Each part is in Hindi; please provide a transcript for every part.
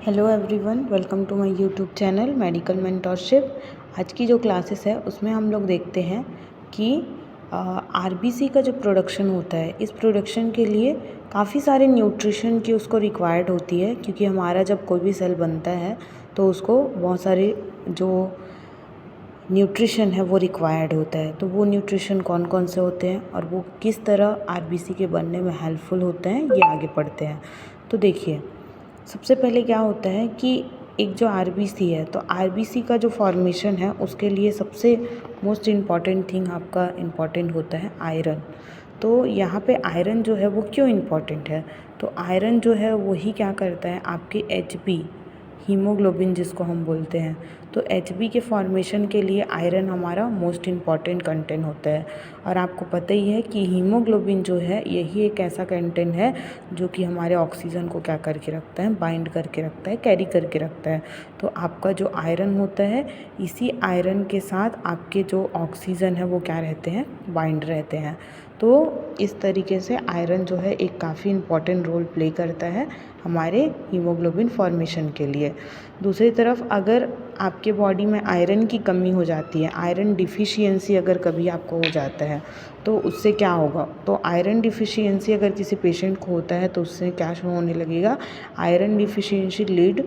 Hello everyone, welcome to my YouTube channel medical mentorship. आज की जो क्लासेस है उसमें हम लोग देखते हैं कि आरबीसी का जो प्रोडक्शन होता है, इस प्रोडक्शन के लिए काफ़ी सारे न्यूट्रिशन की उसको रिक्वायर्ड होती है, क्योंकि हमारा जब कोई भी सेल बनता है तो उसको बहुत सारे जो न्यूट्रिशन है वो रिक्वायर्ड होता है। तो वो न्यूट्रिशन कौन कौन से होते हैं और वो किस तरह आरबीसी के बनने में हेल्पफुल होते हैं, ये आगे पढ़ते हैं। तो देखिए, सबसे पहले क्या होता है कि एक जो आरबीसी है, तो आरबीसी का जो फॉर्मेशन है उसके लिए सबसे मोस्ट इम्पॉर्टेंट थिंग आपका इम्पॉर्टेंट होता है आयरन। तो यहाँ पे आयरन जो है वो क्यों इम्पॉर्टेंट है? तो आयरन जो है वही क्या करता है, आपके एचबी हीमोग्लोबिन जिसको हम बोलते हैं, तो एचबी के फॉर्मेशन के लिए आयरन हमारा मोस्ट इम्पॉर्टेंट कंटेंट होता है। और आपको पता ही है कि हीमोग्लोबिन जो है यही एक ऐसा कंटेंट है जो कि हमारे ऑक्सीजन को क्या करके रखता है, बाइंड करके रखता है, कैरी करके रखता है। तो आपका जो आयरन होता है, इसी आयरन के साथ आपके जो ऑक्सीजन है वो क्या रहते हैं, बाइंड रहते हैं। तो इस तरीके से आयरन जो है एक काफ़ी इम्पॉर्टेंट रोल प्ले करता है हमारे हीमोग्लोबिन फॉर्मेशन के लिए। दूसरी तरफ अगर आपके बॉडी में आयरन की कमी हो जाती है, आयरन डिफिशियंसी अगर कभी आपको हो जाता है, तो उससे क्या होगा? तो आयरन डिफिशियंसी अगर किसी पेशेंट को होता है तो उससे क्या शो होने लगेगा, iron deficiency lead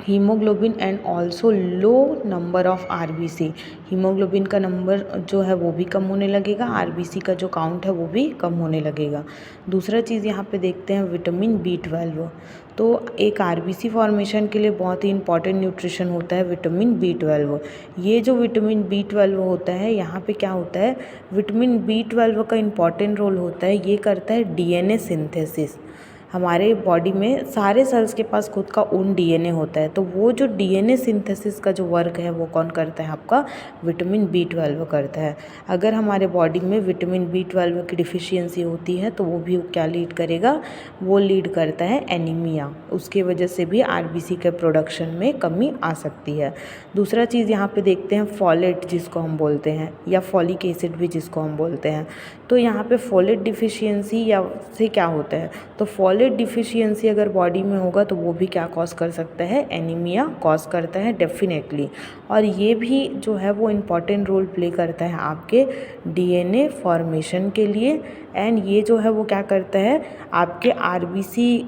haemoglobin and also low number of RBC. Haemoglobin का नंबर जो है वो भी कम होने लगेगा, आरबीसी का जो काउंट है वो भी कम होने लगेगा। दूसरा चीज़ यहाँ पे देखते हैं विटामिन बी 12। तो एक आरबीसी फॉर्मेशन के लिए बहुत ही इंपॉर्टेंट न्यूट्रिशन होता है विटामिन बी 12। ये जो विटामिन बी 12 होता है, यहाँ पे क्या होता है, विटामिन बी 12 का इम्पॉर्टेंट रोल होता है, ये करता है डीएनए सिंथेसिस। हमारे बॉडी में सारे सेल्स के पास खुद का ओन डीएनए होता है, तो वो जो डीएनए सिंथेसिस का जो वर्क है वो कौन करता है, आपका विटामिन बी 12 करता है। अगर हमारे बॉडी में विटामिन बी 12 की डिफिशियंसी होती है तो वो भी क्या लीड करेगा, वो लीड करता है एनीमिया। उसके वजह से भी आरबीसी के प्रोडक्शन में कमी आ सकती है। दूसरा चीज़ यहाँ पे देखते हैं फॉलेट जिसको हम बोलते हैं, या फॉलिक एसिड भी जिसको हम बोलते हैं। तो यहाँ पे फॉलेट डिफिशियंसी या से क्या होता है, तो फॉलेट डिफिशियंसी अगर बॉडी में होगा तो वो भी क्या कॉज कर सकता है, एनीमिया कॉज करता है डेफिनेटली। और ये भी जो है वो इम्पॉर्टेंट रोल प्ले करता है आपके डीएनए फॉर्मेशन के लिए। एंड ये जो है वो क्या करता है, आपके आरबीसी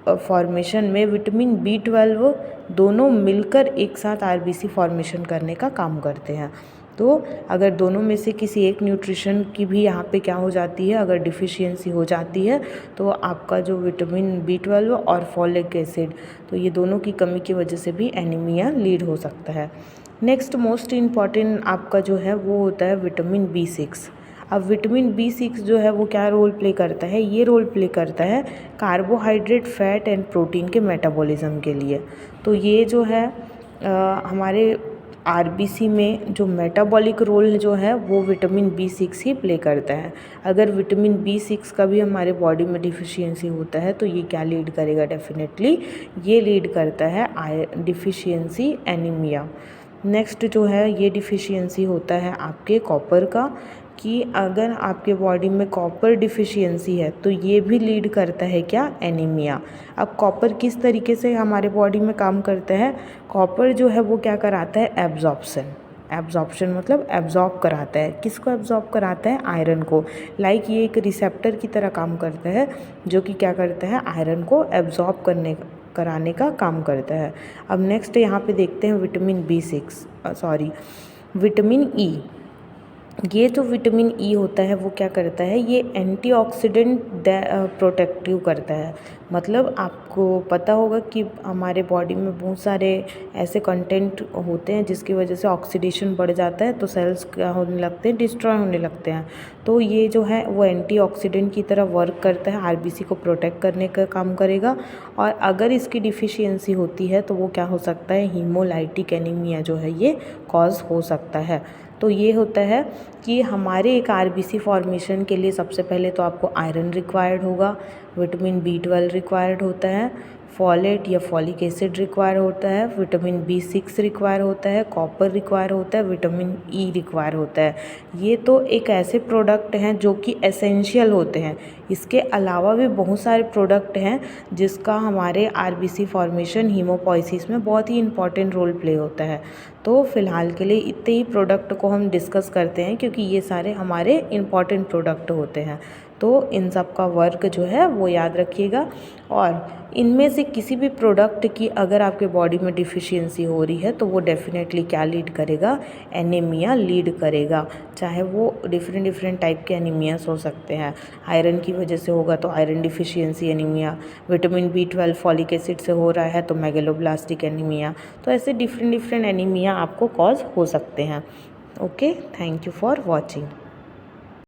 फॉर्मेशन में विटामिन बी 12 दोनों मिलकर एक साथ आरबीसी फॉर्मेशन करने का काम करते हैं। तो अगर दोनों में से किसी एक न्यूट्रिशन की भी यहाँ पे क्या हो जाती है, अगर डिफिशियंसी हो जाती है, तो आपका जो विटामिन बी 12 और फॉलिक एसिड, तो ये दोनों की कमी की वजह से भी एनीमिया लीड हो सकता है। नेक्स्ट मोस्ट इम्पॉर्टेंट आपका जो है वो होता है विटामिन बी 6। अब विटामिन बी 6 जो है वो क्या रोल प्ले करता है, ये रोल प्ले करता है कार्बोहाइड्रेट, फैट एंड प्रोटीन के मेटाबॉलिज्म के लिए। तो ये जो है हमारे आरबीसी में जो मेटाबॉलिक रोल जो है वो विटामिन बी 6 ही प्ले करता है। अगर विटामिन बी 6 का भी हमारे बॉडी में डिफिशियंसी होता है तो ये क्या लीड करेगा, डेफिनेटली ये लीड करता है डिफिशियंसी एनीमिया। नेक्स्ट जो है ये डिफिशियंसी होता है आपके कॉपर का, कि अगर आपके बॉडी में कॉपर डिफिशियंसी है तो ये भी लीड करता है क्या, एनीमिया। अब कॉपर किस तरीके से हमारे बॉडी में काम करता है, कॉपर जो है वो क्या कराता है, एब्जॉर्प्शन। एब्जॉर्प्शन मतलब एब्जॉर्ब कराता है, किसको एब्जॉर्ब कराता है, आयरन को। लाइक ये एक रिसेप्टर की तरह काम करता है जो कि क्या करता है, आयरन को एब्जॉर्ब कराने का काम करता है। अब नेक्स्ट यहाँ पे देखते हैं विटामिन विटामिन ई। ये जो विटामिन ई होता है वो क्या करता है, ये एंटीऑक्सीडेंट प्रोटेक्टिव करता है। मतलब आपको पता होगा कि हमारे बॉडी में बहुत सारे ऐसे कंटेंट होते हैं जिसकी वजह से ऑक्सीडेशन बढ़ जाता है, तो सेल्स क्या होने लगते हैं, डिस्ट्रॉय होने लगते हैं। तो ये जो है वो एंटीऑक्सीडेंट की तरह वर्क करता है, आरबीसी को प्रोटेक्ट करने का काम करेगा। और अगर इसकी डिफिशियंसी होती है तो वो क्या हो सकता है, हीमोलाइटिक एनीमिया जो है ये कॉज हो सकता है। तो ये होता है कि हमारे एक आरबीसी फॉर्मेशन के लिए सबसे पहले तो आपको आयरन रिक्वायर्ड होगा, विटामिन बी 12 रिक्वायर्ड होता है, फॉलेट या फॉलिक एसिड रिक्वायर होता है, विटामिन B6 रिक्वायर होता है, कॉपर रिक्वायर होता है, विटामिन E रिक्वायर होता है। ये तो एक ऐसे प्रोडक्ट हैं जो कि एसेंशियल होते हैं। इसके अलावा भी बहुत सारे प्रोडक्ट हैं जिसका हमारे आरबीसी फॉर्मेशन हीमोपोइसिस में बहुत ही इंपॉर्टेंट रोल प्ले होता है। तो फ़िलहाल के लिए इतने ही प्रोडक्ट को हम डिस्कस करते हैं क्योंकि ये सारे हमारे इम्पॉर्टेंट प्रोडक्ट होते हैं। तो इन सब का वर्क जो है वो याद रखिएगा, और इनमें से किसी भी प्रोडक्ट की अगर आपके बॉडी में डिफिशियंसी हो रही है तो वो डेफिनेटली क्या लीड करेगा, एनीमिया लीड करेगा। चाहे वो डिफरेंट टाइप के एनीमियास हो सकते हैं। आयरन की वजह से होगा तो iron deficiency anaemia, vitamin B12 folic acid से हो रहा है तो मेगलोब्लास्टिक एनीमिया। तो ऐसे डिफरेंट एनीमिया आपको कॉज हो सकते हैं। Okay, thank you for watching.